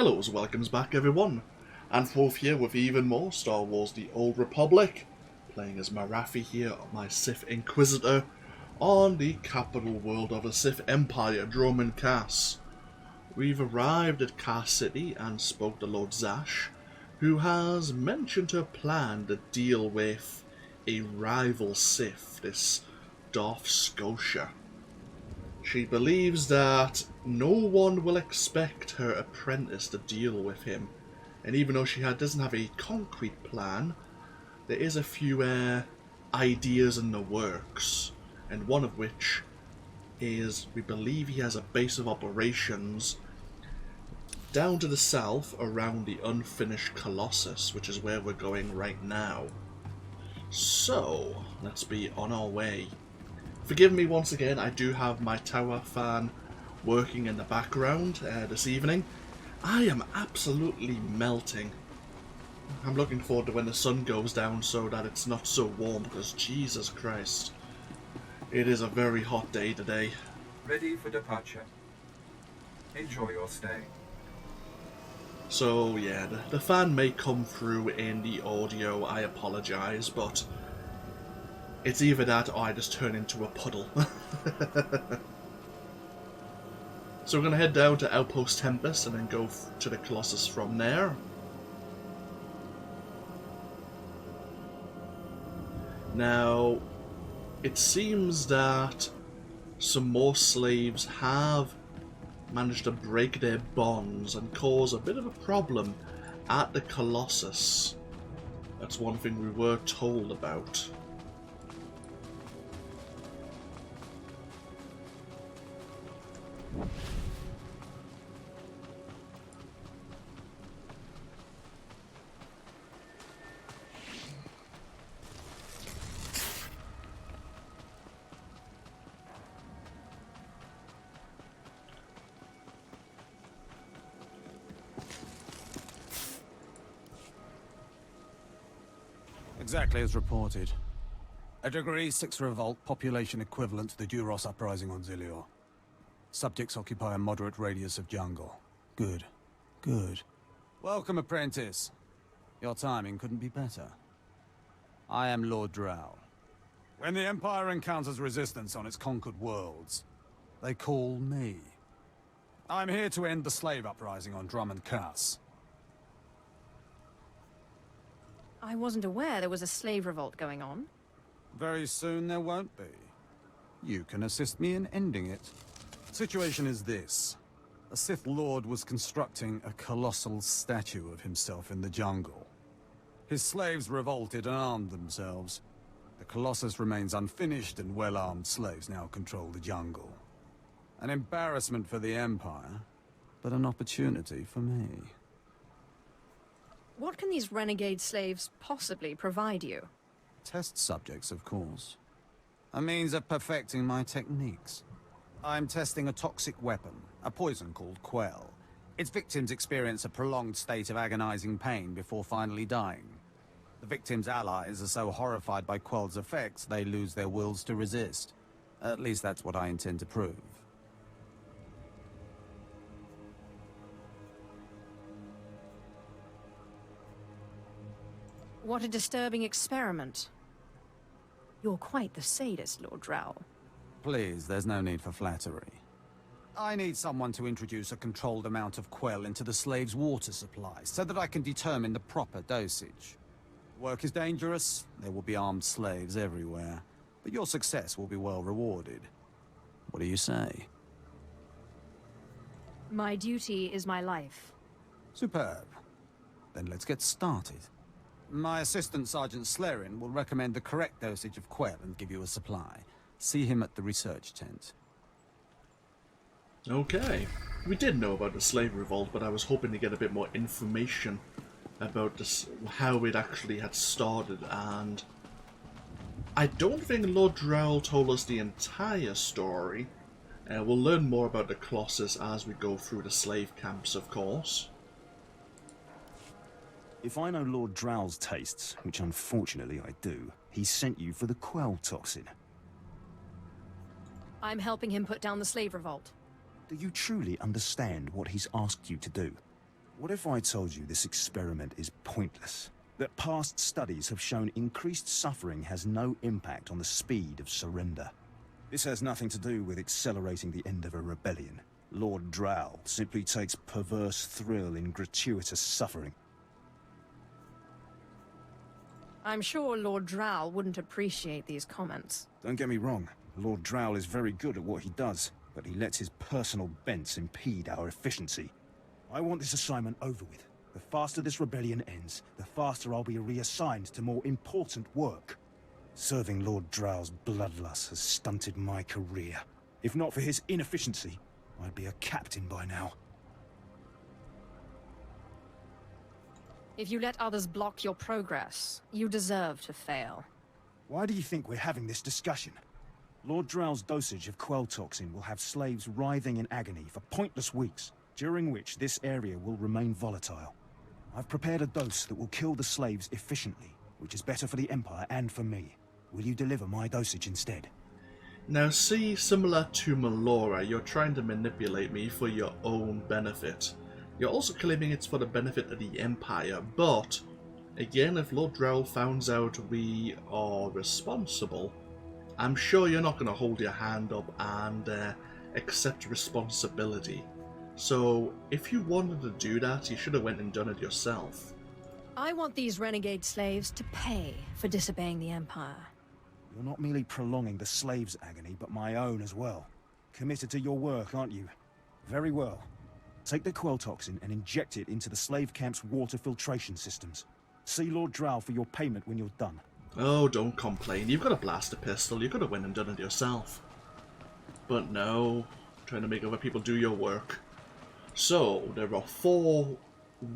Hello, welcomes back everyone. AnthWolf here with even more Star Wars The Old Republic, playing as Morathi here, my Sith Inquisitor, on the capital world of the Sith Empire, Dromund Kaas. We've arrived at Kaas City and spoke to Lord Zash, who has mentioned her plan to deal with a rival Sith, this Darth Scotia. She believes that no one will expect her apprentice to deal with him, and even though she doesn't have a concrete plan, there is a few ideas in the works, and one of which is we believe he has a base of operations down to the south around the Unfinished Colossus, which is where we're going right now. So, let's be on our way. Forgive me once again, I do have my tower fan working in the background this evening. I am absolutely melting. I'm looking forward to when the sun goes down so that it's not so warm, because Jesus Christ, it is a very hot day today. Ready for departure. Enjoy your stay. So yeah, the fan may come through in the audio, I apologise, but it's either that or I just turn into a puddle. So we're going to head down to Outpost Tempest and then go to the Colossus from there. Now, it seems that some more slaves have managed to break their bonds and cause a bit of a problem at the Colossus. That's one thing we were told about. Exactly as reported. A Degree 6 revolt, population equivalent to the Duros uprising on Zilior. Subjects occupy a moderate radius of jungle. Good. Good. Welcome, apprentice. Your timing couldn't be better. I am Lord Drow. When the Empire encounters resistance on its conquered worlds, they call me. I'm here to end the slave uprising on Dromund Kaas. I wasn't aware there was a slave revolt going on. Very soon there won't be. You can assist me in ending it. Situation is this. A Sith Lord was constructing a colossal statue of himself in the jungle. His slaves revolted and armed themselves. The Colossus remains unfinished and well-armed slaves now control the jungle. An embarrassment for the Empire, but an opportunity for me. What can these renegade slaves possibly provide you? Test subjects, of course. A means of perfecting my techniques. I'm testing a toxic weapon, a poison called Quell. Its victims experience a prolonged state of agonizing pain before finally dying. The victims' allies are so horrified by Quell's effects, they lose their wills to resist. At least that's what I intend to prove. What a disturbing experiment. You're quite the sadist, Lord Drow. Please, there's no need for flattery. I need someone to introduce a controlled amount of Quell into the slaves' water supply, so that I can determine the proper dosage. Work is dangerous, there will be armed slaves everywhere, but your success will be well rewarded. What do you say? My duty is my life. Superb. Then let's get started. My assistant, Sergeant Slerin, will recommend the correct dosage of Quell and give you a supply. See him at the research tent. Okay. We did know about the slave revolt, but I was hoping to get a bit more information about this, how it actually had started, and I don't think Lord Drow told us the entire story. We'll learn more about the Colossus as we go through the slave camps, of course. If I know Lord Drow's tastes, which unfortunately I do, he sent you for the Quell toxin. I'm helping him put down the slave revolt. Do you truly understand what he's asked you to do? What if I told you this experiment is pointless? That past studies have shown increased suffering has no impact on the speed of surrender. This has nothing to do with accelerating the end of a rebellion. Lord Drow simply takes perverse thrill in gratuitous suffering. I'm sure Lord Drow wouldn't appreciate these comments. Don't get me wrong, Lord Drow is very good at what he does, but he lets his personal bents impede our efficiency. I want this assignment over with. The faster this rebellion ends, the faster I'll be reassigned to more important work. Serving Lord Drow's bloodlust has stunted my career. If not for his inefficiency, I'd be a captain by now. If you let others block your progress, you deserve to fail. Why do you think we're having this discussion? Lord Drow's dosage of Quell toxin will have slaves writhing in agony for pointless weeks, during which this area will remain volatile. I've prepared a dose that will kill the slaves efficiently, which is better for the Empire and for me. Will you deliver my dosage instead? Now see, similar to Melora, you're trying to manipulate me for your own benefit. You're also claiming it's for the benefit of the Empire, but again, if Lord Drow finds out we are responsible, I'm sure you're not going to hold your hand up and accept responsibility. So, if you wanted to do that, you should have went and done it yourself. I want these renegade slaves to pay for disobeying the Empire. You're not merely prolonging the slaves' agony, but my own as well. Committed to your work, aren't you? Very well. Take the Quell toxin and inject it into the slave camp's water filtration systems. See Lord Drow for your payment when you're done. Oh, don't complain. You've got a blaster pistol. You could have went and done it yourself. But no, trying to make other people do your work. So, there are 4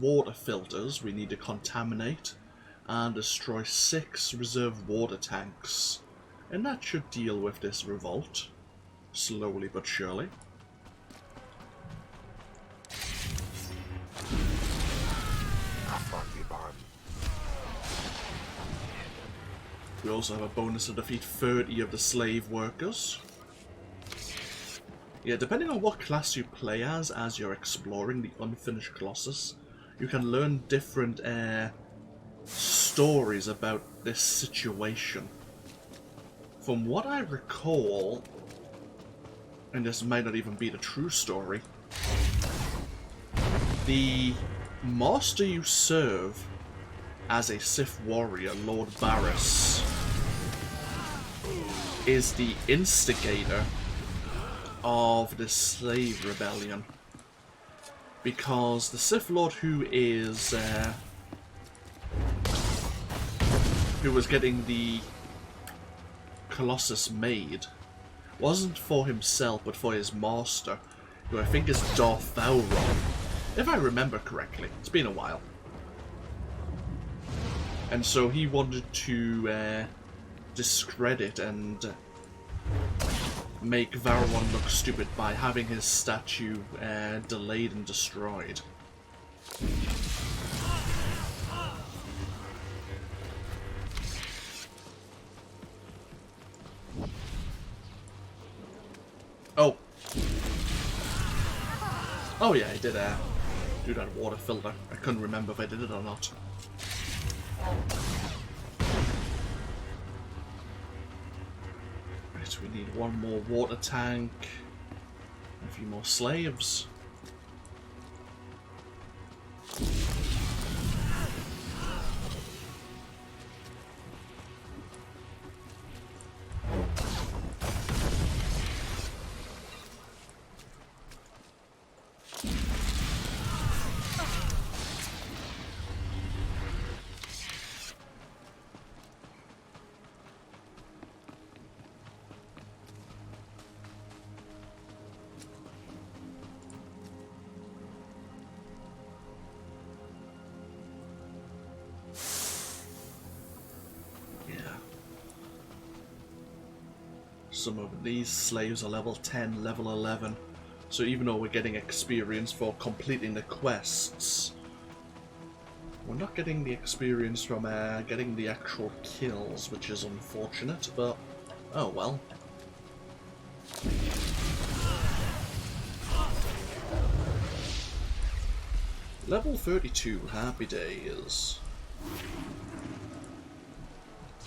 water filters we need to contaminate and destroy 6 reserve water tanks. And that should deal with this revolt. Slowly but surely. We also have a bonus to defeat 30 of the slave workers. Yeah, depending on what class you play as you're exploring the Unfinished Colossus, you can learn different stories about this situation. From what I recall, and this might not even be the true story, the master you serve as a Sith warrior, Lord Barris, is the instigator of the slave rebellion, because the Sith Lord who was getting the Colossus made wasn't for himself but for his master, who I think is Darth Valron, if I remember correctly. It's been a while. And so he wanted to discredit and make Valron look stupid by having his statue delayed and destroyed. Oh. Oh yeah, I did do that water filter. I couldn't remember if I did it or not. Right, we need 1 more water tank, a few more slaves. Some of these slaves are level 10, level 11. So even though we're getting experience for completing the quests, we're not getting the experience from getting the actual kills, which is unfortunate, but oh well. Level 32, happy days.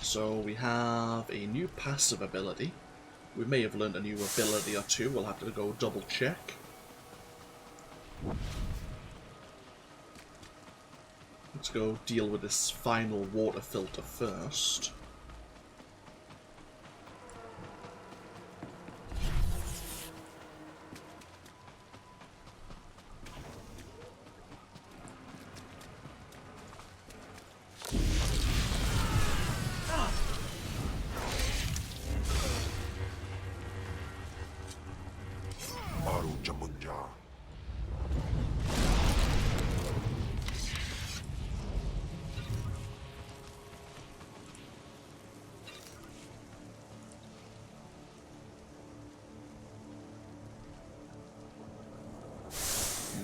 So we have a new passive ability. We may have learned a new ability or two, we'll have to go double check. Let's go deal with this final water filter first.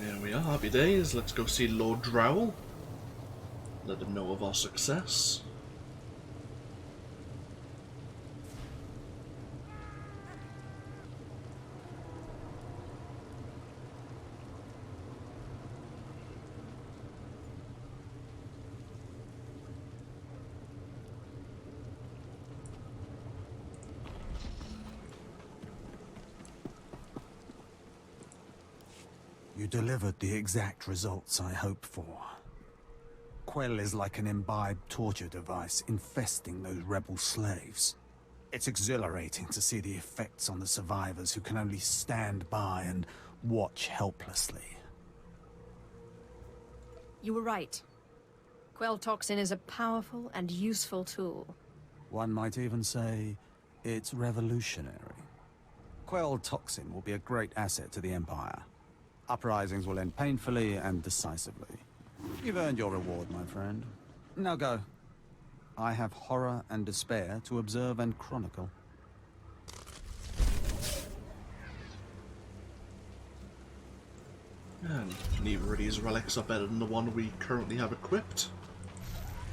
There we are, happy days. Let's go see Lord Drowl. Let him know of our success. You delivered the exact results I hoped for. Quell is like an imbibed torture device infesting those rebel slaves. It's exhilarating to see the effects on the survivors who can only stand by and watch helplessly. You were right. Quell toxin is a powerful and useful tool. One might even say it's revolutionary. Quell toxin will be a great asset to the Empire. Uprisings will end painfully and decisively. You've earned your reward, my friend. Now go. I have horror and despair to observe and chronicle. And neither of these relics are better than the one we currently have equipped.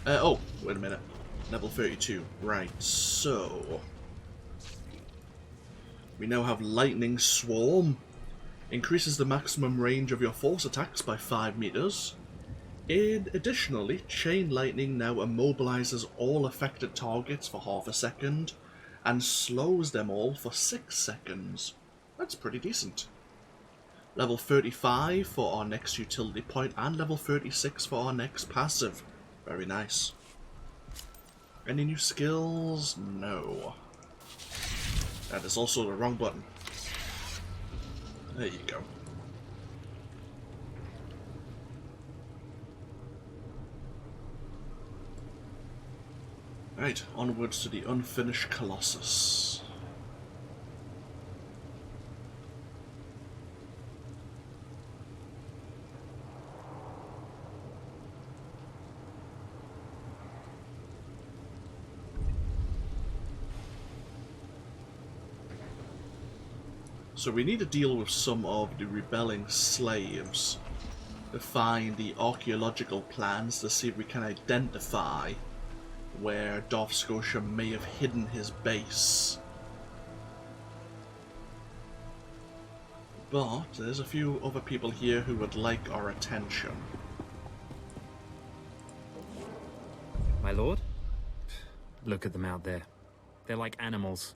Oh, wait a minute. Level 32. Right, so... we now have Lightning Swarm. Increases the maximum range of your force attacks by 5 meters. And additionally, Chain Lightning now immobilizes all affected targets for half a second, and slows them all for 6 seconds. That's pretty decent. Level 35 for our next utility point, and level 36 for our next passive. Very nice. Any new skills? No. That is also the wrong button. There you go. Right, onwards to the Unfinished Colossus. So we need to deal with some of the rebelling slaves to find the archaeological plans to see if we can identify where Darth Scotia may have hidden his base. But there's a few other people here who would like our attention. My lord? Look at them out there. They're like animals.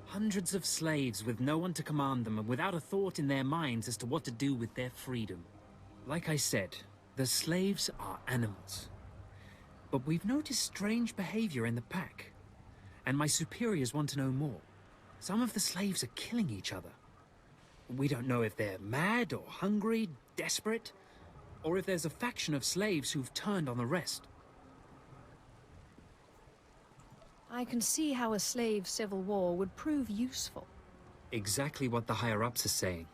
Hundreds of slaves with no one to command them and without a thought in their minds as to what to do with their freedom. Like I said, the slaves are animals. But we've noticed strange behavior in the pack. And my superiors want to know more. Some of the slaves are killing each other. We don't know if they're mad or hungry, desperate, or if there's a faction of slaves who've turned on the rest. I can see how a slave civil war would prove useful. Exactly what the higher-ups are saying.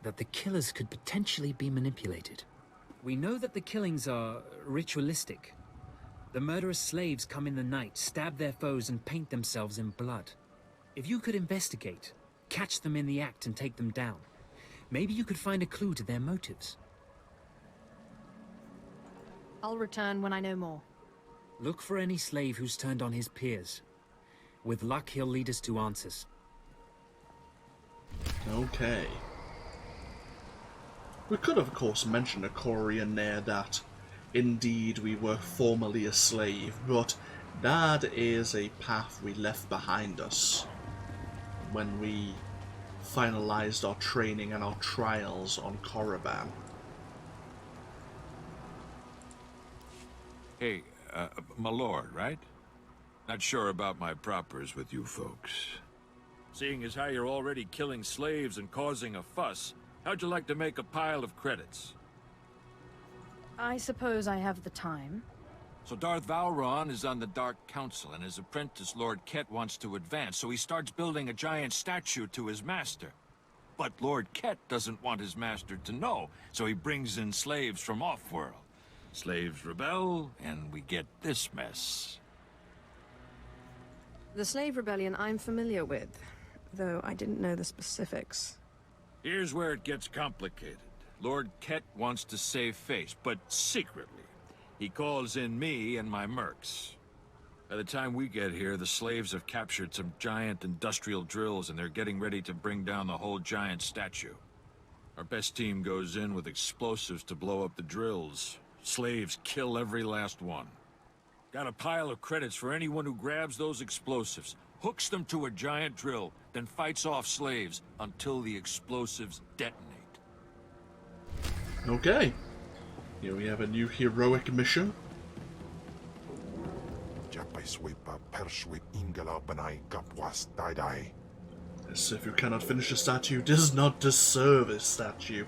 That the killers could potentially be manipulated. We know that the killings are ritualistic. The murderous slaves come in the night, stab their foes, and paint themselves in blood. If you could investigate, catch them in the act and take them down, maybe you could find a clue to their motives. I'll return when I know more. Look for any slave who's turned on his peers. With luck, he'll lead us to answers. Okay. We could, of course, mention to Korriban there that indeed we were formerly a slave, but that is a path we left behind us when we finalized our training and our trials on Korriban. Hey, my lord, right? Not sure about my propers with you folks. Seeing as how you're already killing slaves and causing a fuss, how'd you like to make a pile of credits? I suppose I have the time. So Darth Vowron is on the Dark Council, and his apprentice Lord Ket wants to advance, so he starts building a giant statue to his master. But Lord Ket doesn't want his master to know, so he brings in slaves from off-world. Slaves rebel, and we get this mess. The slave rebellion I'm familiar with, though I didn't know the specifics. Here's where it gets complicated. Lord Ket wants to save face, but secretly. He calls in me and my mercs. By the time we get here, the slaves have captured some giant industrial drills, and they're getting ready to bring down the whole giant statue. Our best team goes in with explosives to blow up the drills. Slaves kill every last one. Got a pile of credits for anyone who grabs those explosives, hooks them to a giant drill, then fights off slaves until the explosives detonate. Okay. Here we have a new heroic mission. The Sith who cannot finish a statue does not deserve a statue.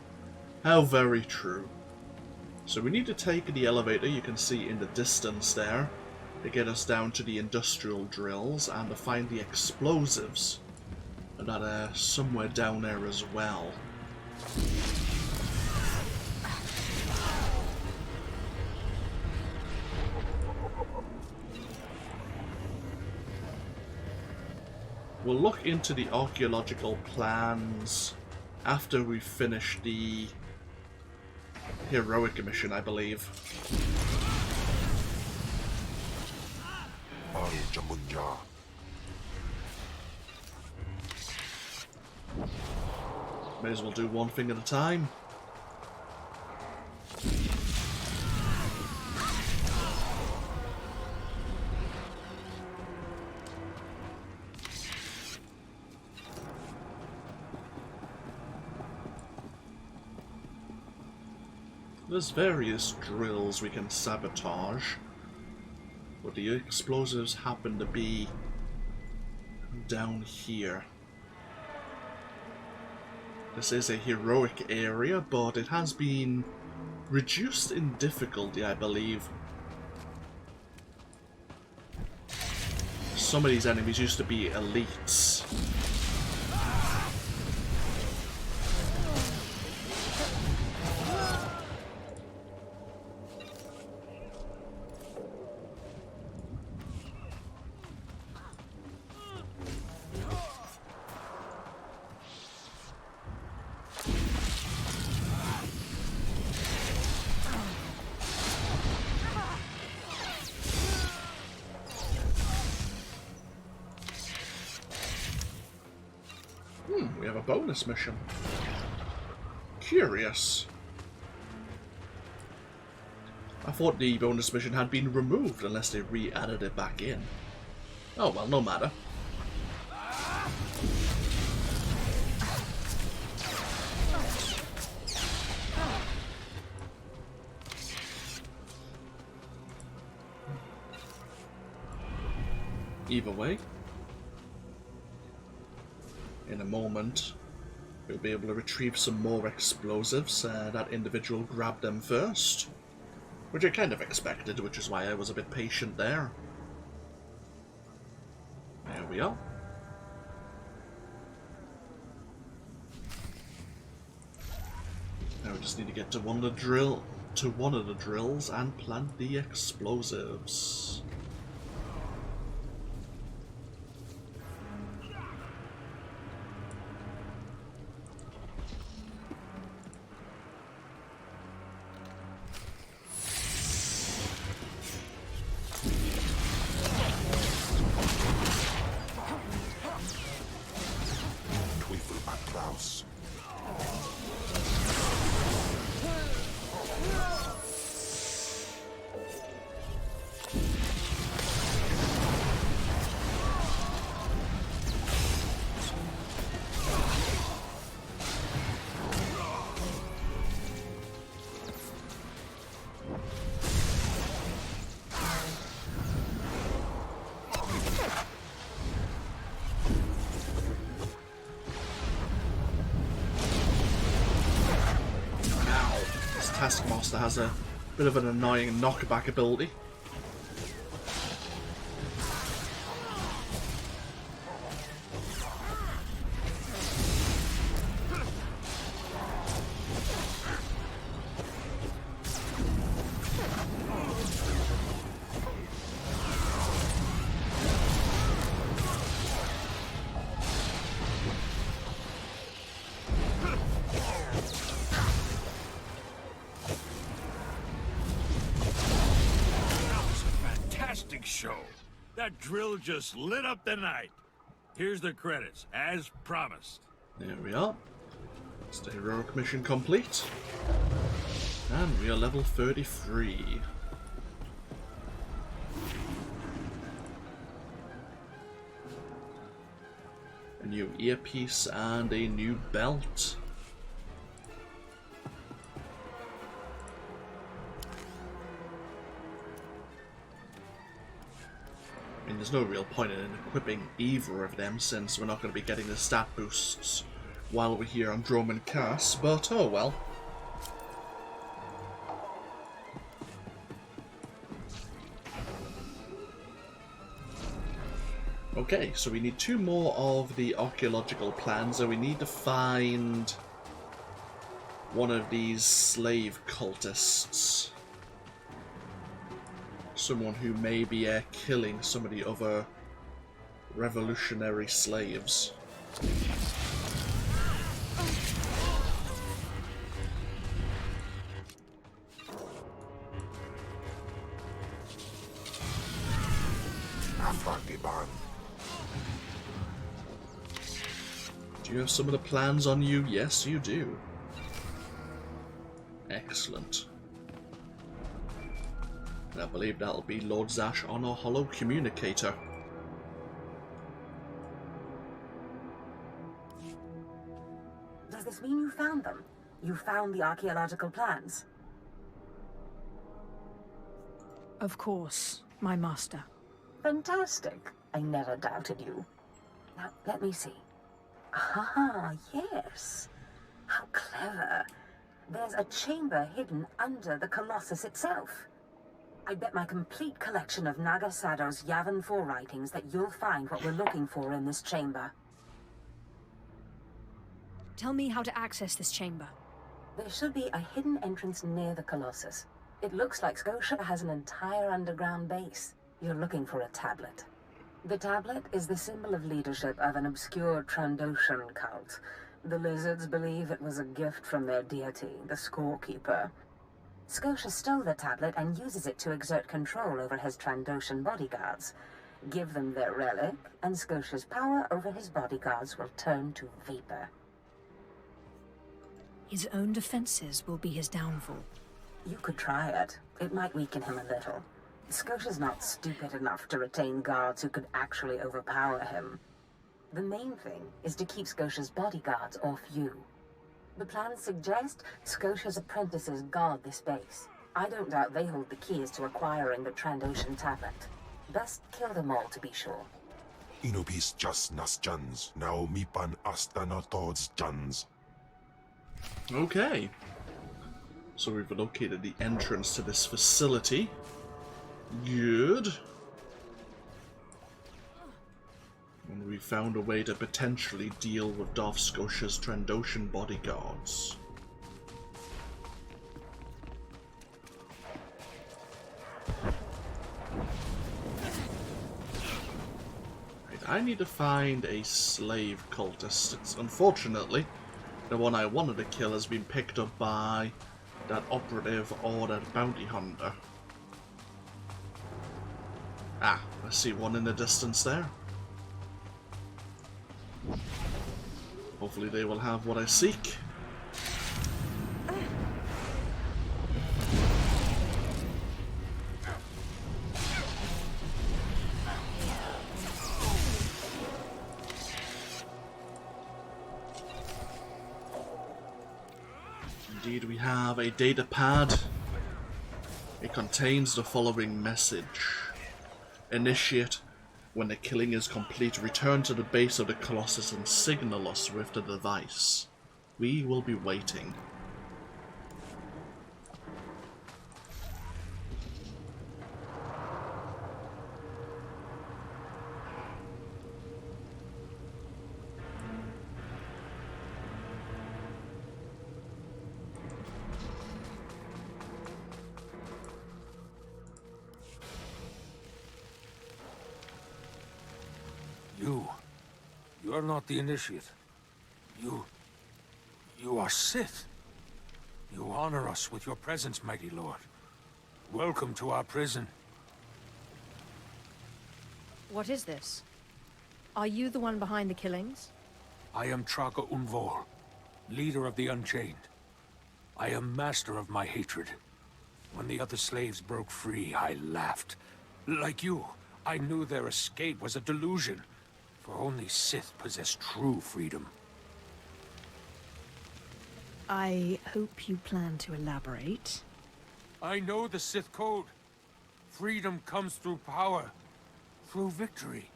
How very true. So we need to take the elevator you can see in the distance there to get us down to the industrial drills and to find the explosives that are somewhere down there as well. We'll look into the archaeological plans after we finish the heroic mission, I believe. May as well do one thing at a time. There's various drills we can sabotage, but the explosives happen to be down here. This is a heroic area, but it has been reduced in difficulty, I believe. Some of these enemies used to be elites. We have a bonus mission. Curious. I thought the bonus mission had been removed unless they re-added it back in. Oh well, no matter. Either way, in a moment, we'll be able to retrieve some more explosives. That individual grabbed them first, which I kind of expected, which is why I was a bit patient there. There we are. Now we just need to get to one of the drills and plant the explosives. Taskmaster has a bit of an annoying knockback ability. Show. That drill just lit up the night. Here's the credits, as promised. There we are. Stay heroic mission complete. And we are level 33. A new earpiece and a new belt. I mean, there's no real point in equipping either of them since we're not going to be getting the stat boosts while we're here on Dromund Kaas, but oh well. Okay, so we need 2 more of the archaeological plans, and we need to find one of these slave cultists. Someone who may be killing some of the other revolutionary slaves. Do you have some of the plans on you? Yes, you do. Excellent. And I believe that'll be Lord Zash on our Hollow Communicator. Does this mean you found them? You found the archaeological plans? Of course, my master. Fantastic. I never doubted you. Now, let me see. Ah, yes. How clever. There's a chamber hidden under the Colossus itself. I bet my complete collection of Naga Sado's Yavin 4 writings that you'll find what we're looking for in this chamber. Tell me how to access this chamber. There should be a hidden entrance near the Colossus. It looks like Scotia has an entire underground base. You're looking for a tablet. The tablet is the symbol of leadership of an obscure Trandoshan cult. The lizards believe it was a gift from their deity, the Scorekeeper. Scotia stole the tablet and uses it to exert control over his Trandoshan bodyguards. Give them their relic, and Scotia's power over his bodyguards will turn to vapor. His own defenses will be his downfall. You could try it. It might weaken him a little. Scotia's not stupid enough to retain guards who could actually overpower him. The main thing is to keep Scotia's bodyguards off you. The plans suggest Scotia's apprentices guard this base. I don't doubt they hold the keys to acquiring the Trandocean tablet. Best kill them all to be sure. Inopis just nas jans, now mipan astana tods jans. Okay. So we've located the entrance to this facility. Good. And we found a way to potentially deal with Darth Scotia's Trandoshan bodyguards. Right, I need to find a slave cultist. Unfortunately, the one I wanted to kill has been picked up by that operative or that bounty hunter. Ah, I see one in the distance there. Hopefully they will have what I seek. Indeed, we have a data pad. It contains the following message. Initiate. When the killing is complete, return to the base of the Colossus and signal us with the device. We will be waiting. You're not the initiate. You are Sith. You honor us with your presence, mighty lord. Welcome to our prison. What is this? Are you the one behind the killings? I am Traga Unvor, leader of the Unchained. I am master of my hatred. When the other slaves broke free, I laughed. Like you, I knew their escape was a delusion, for only Sith possess true freedom. I hope you plan to elaborate. I know the Sith code. Freedom comes through power, through victory.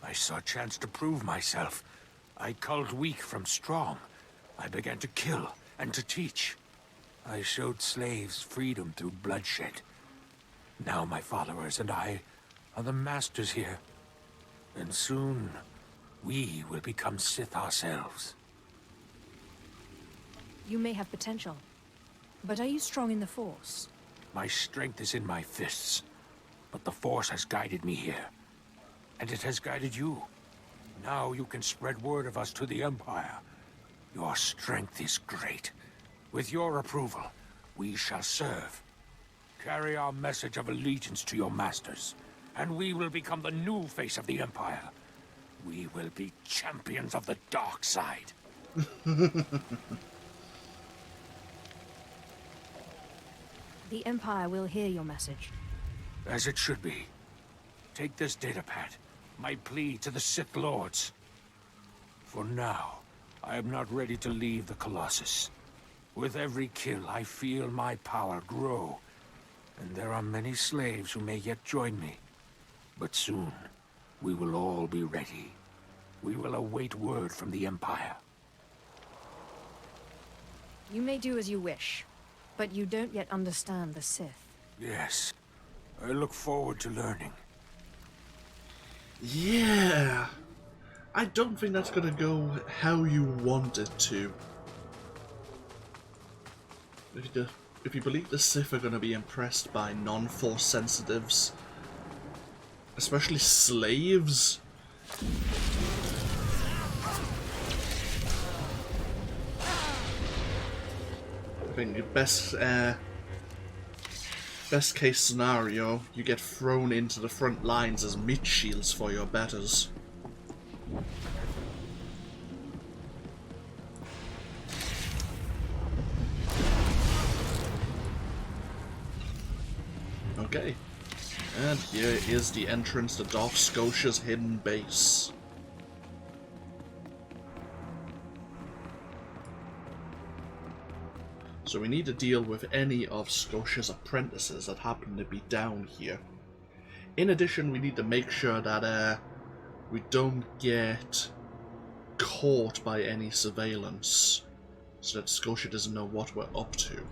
I saw a chance to prove myself. I culled weak from strong. I began to kill and to teach. I showed slaves freedom through bloodshed. Now my followers and I are the masters here. And soon, we will become Sith ourselves. You may have potential, but are you strong in the Force? My strength is in my fists, but the Force has guided me here. And it has guided you. Now you can spread word of us to the Empire. Your strength is great. With your approval, we shall serve. Carry our message of allegiance to your masters, and we will become the new face of the Empire. We will be champions of the dark side. The Empire will hear your message. As it should be. Take this datapad, my plea to the Sith Lords. For now, I am not ready to leave the Colossus. With every kill, I feel my power grow. And there are many slaves who may yet join me. But soon, we will all be ready. We will await word from the Empire. You may do as you wish, but you don't yet understand the Sith. Yes. I look forward to learning. Yeah. I don't think that's gonna go how you want it to. If you believe the Sith are gonna be impressed by non-Force sensitives, especially slaves, I think your best case scenario, you get thrown into the front lines as meat shields for your betters. Okay, and here is the entrance to Darth Scotia's hidden base. So we need to deal with any of Scotia's apprentices that happen to be down here. In addition, we need to make sure that we don't get caught by any surveillance, so that Scotia doesn't know what we're up to.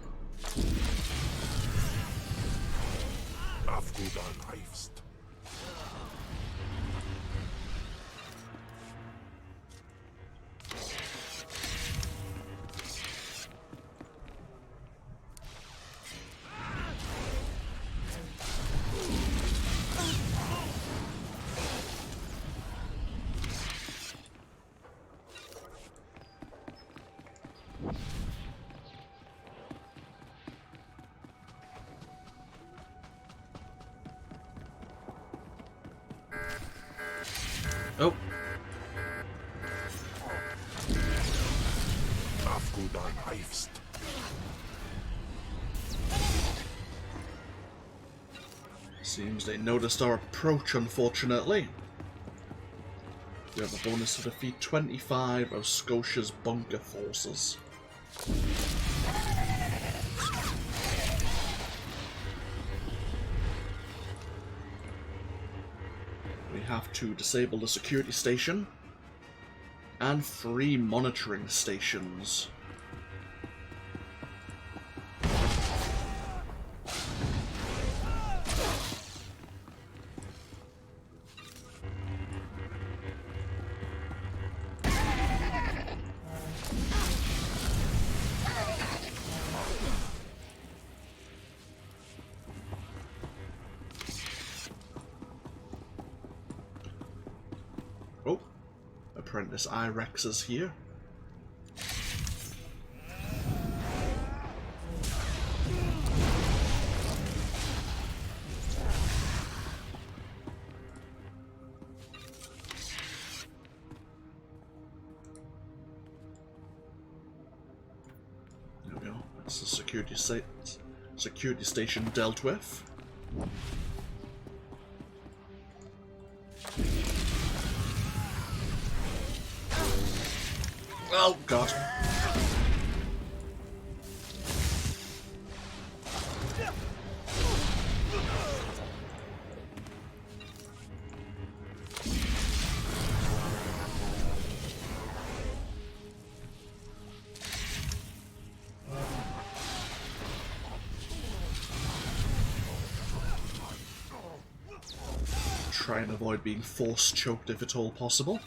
Oh. Seems they noticed our approach, unfortunately. We have a bonus to defeat 25 of Scotia's bunker forces. We have to disable the security station and 3 monitoring stations. Apprentice Irexes here. There we go. That's the security station dealt with. Oh god. Try and avoid being force choked if at all possible.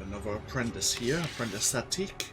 Another apprentice here, Apprentice Satik.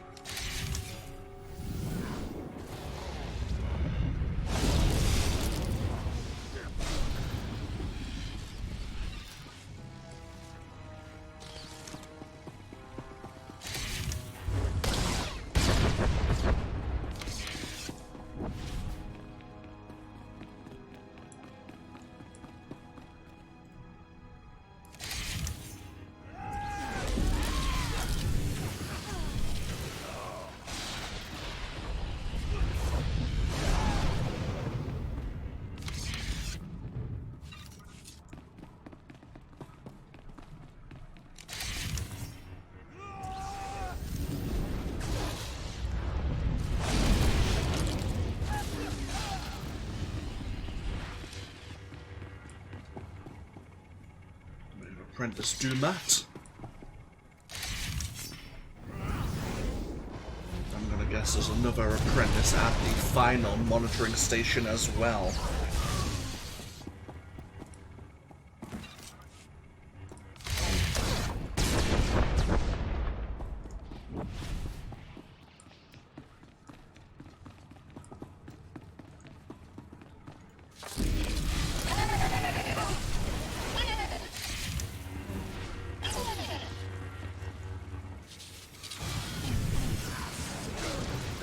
Apprentice Dumat. I'm gonna guess there's another apprentice at the final monitoring station as well.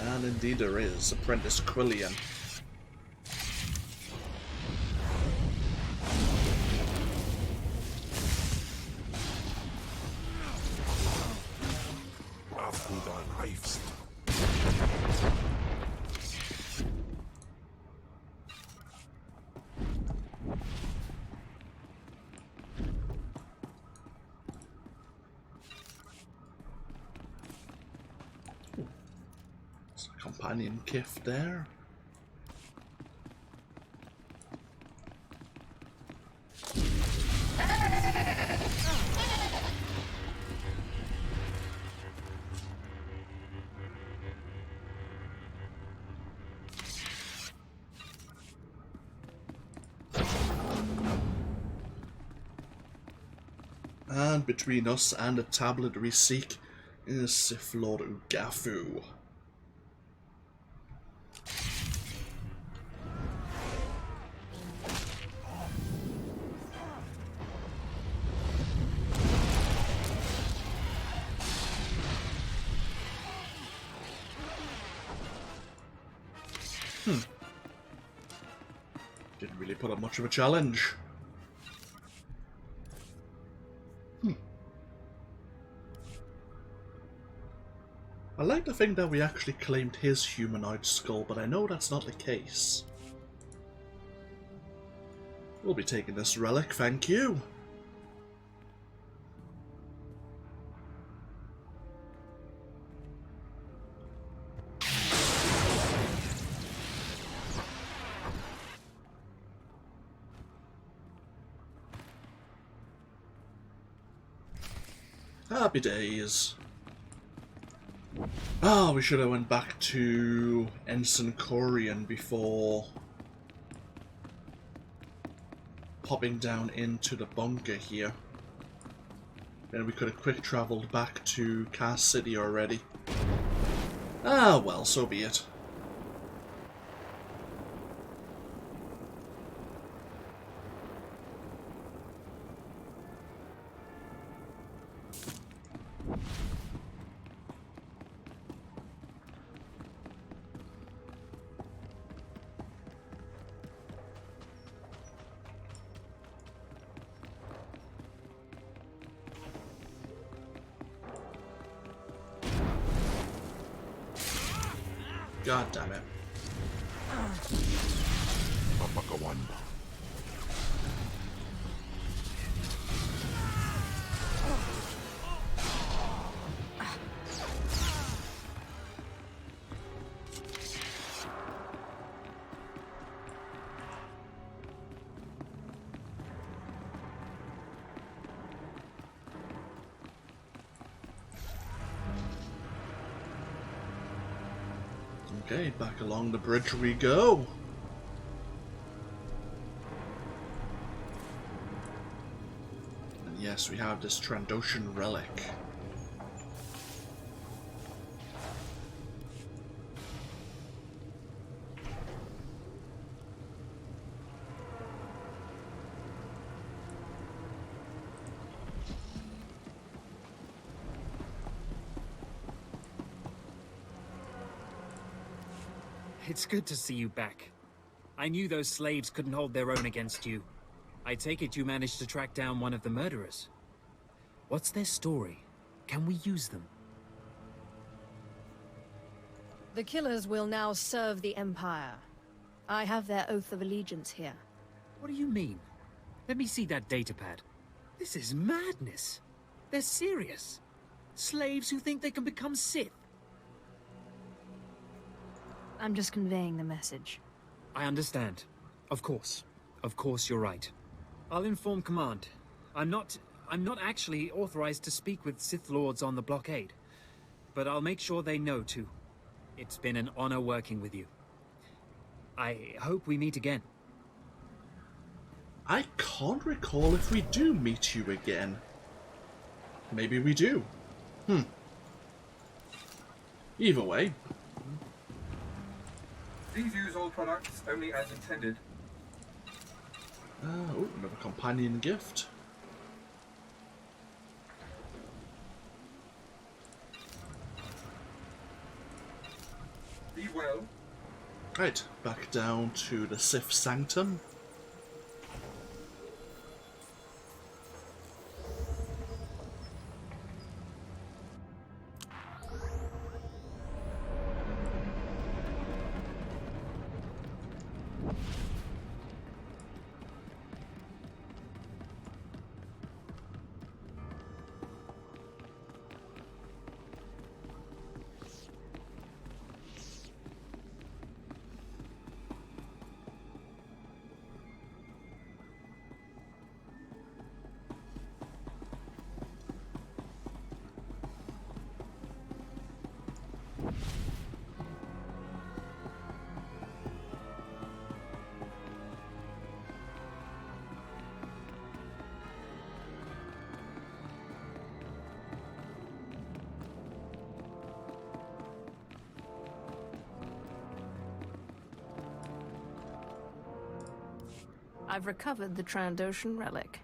And indeed there is, Apprentice Quillian. Companion Kif there. And between us and a tablet we seek is Sith Lord Ugafu. Didn't really put up much of a challenge. I like to think that we actually claimed his humanoid skull, but I know that's not the case. We'll be taking this relic, thank you. Happy days. Ah, we should have went back to Ensign Korriban before popping down into the bunker here. Then we could have quick travelled back to Kaas City already. Ah, well, so be it. God damn it. Papakawan. Okay, back along the bridge we go. And yes, we have this Trandoshan relic. It's good to see you back. I knew those slaves couldn't hold their own against you. I take it you managed to track down one of the murderers. What's their story? Can we use them? The killers will now serve the Empire. I have their oath of allegiance here. What do you mean? Let me see that datapad. This is madness. They're serious. Slaves who think they can become Sith. I'm just conveying the message. I understand. Of course. Of course you're right. I'll inform Command. I'm not actually authorized to speak with Sith Lords on the blockade. But I'll make sure they know too. It's been an honor working with you. I hope we meet again. I can't recall if we do meet you again. Maybe we do. Either way. Please use all products only as intended. Oh, another companion gift. Be well. Right, back down to the Sith Sanctum. I've recovered the Trandoshan relic.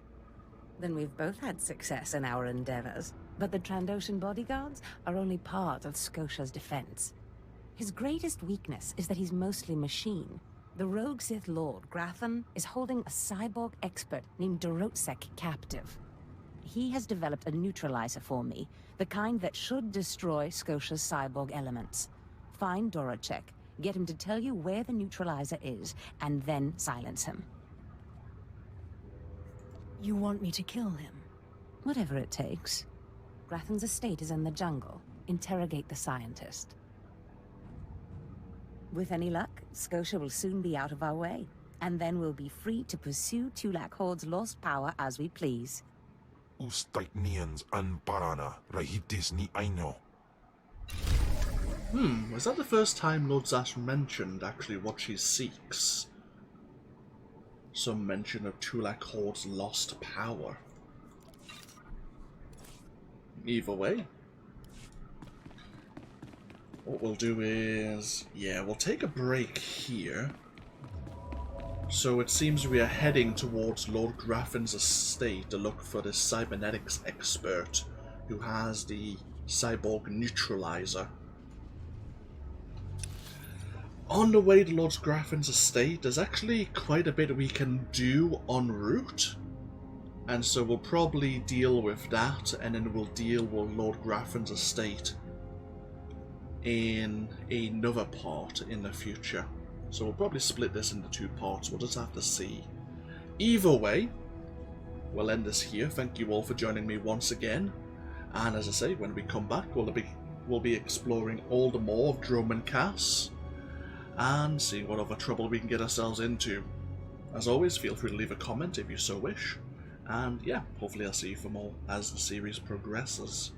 Then we've both had success in our endeavors. But the Trandoshan bodyguards are only part of Scotia's defense. His greatest weakness is that he's mostly machine. The rogue Sith Lord, Grathan, is holding a cyborg expert named Dorotsekh captive. He has developed a neutralizer for me, the kind that should destroy Scotia's cyborg elements. Find Dorotsekh, get him to tell you where the neutralizer is, and then silence him. You want me to kill him? Whatever it takes. Grathan's estate is in the jungle. Interrogate the scientist. With any luck, Scotia will soon be out of our way, and then we'll be free to pursue Tulak Horde's lost power as we please. Ustaiknians and Barana Rahitis ni Aino. Was that the first time Lord Zash mentioned actually what she seeks? Some mention of Tulak Horde's lost power. Either way, what we'll do is, yeah, we'll take a break here. So it seems we are heading towards Lord Grathan's estate to look for this cybernetics expert who has the cyborg neutralizer. On the way to Lord Grathan's estate, there's actually quite a bit we can do en route. And so we'll probably deal with that, and then we'll deal with Lord Grathan's estate in another part in the future. So we'll probably split this into 2 parts, we'll just have to see. Either way, we'll end this here. Thank you all for joining me once again. And as I say, when we come back, we'll be exploring all the more of Dromund Kaas and seeing what other trouble we can get ourselves into. As always, feel free to leave a comment if you so wish. And yeah, hopefully I'll see you for more as the series progresses.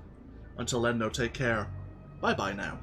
Until then, though, take care. Bye bye now.